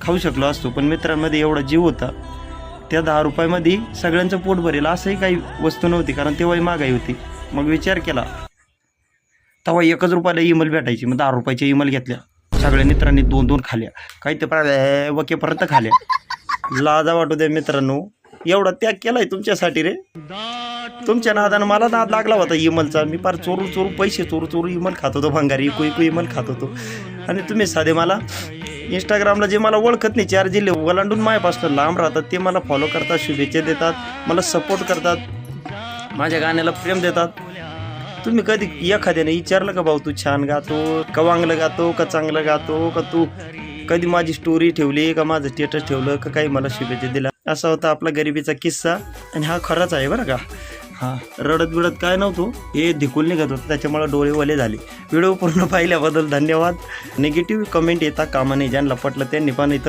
खाऊ शकलो असतो, पण मित्रांमध्ये एवढा जीव होता. त्या 10 रुपयामध्ये सगळ्यांचं पोट भरेल असंही काही वस्तू नव्हती, कारण तेव्हाही महागाई होती. मग विचार केला, तेव्हा 1 रुपयाला इमल भेटायची. मग 10 रुपयाच्या इमल घेतल्या, सगळ्या मित्रांनी 2-2 खाल्या, काही ते वकेपर्यंत खाल्या. लाजा वाटू द्या मित्रांनो, एवढा त्याग केलाय तुमच्यासाठी रे. तुमच्या नादानं मला नाद लागला होता इमलचा. मी फार चोरू पैसे चोरू इमल खात होतो, भंगारी इकू इमल खात होतो. आणि तुम्ही साधे मला इंस्टाग्रामला जे मला ओळखत नाही, 4 जिल्हे ओलांडून माझ्यापासून लांब राहतात, ते मला फॉलो करतात, शुभेच्छा देतात, मला सपोर्ट करतात, माझ्या गाण्याला प्रेम देतात. तुम्ही कधी एखाद्याने विचारलं का भाऊ तू छान गातो का, वांगलं गातो का, चांगलं गातो का, तू कधी माझी स्टोरी ठेवली का, माझं स्टेटस ठेवलं का, काही मला शुभेच्छा दिल्या? असा होता आपला गरिबीचा किस्सा. आणि हा खराच आहे बरं का. हां, रडत बिडत काय नव्हतो, हे धिकून निघत होतं, त्याच्यामुळे डोळे ओले झाले. व्हिडिओ पूर्ण पाहिल्याबद्दल धन्यवाद. निगेटिव्ह कमेंट येता कामा नये, ज्यांना पटलं त्यांनी पण इथं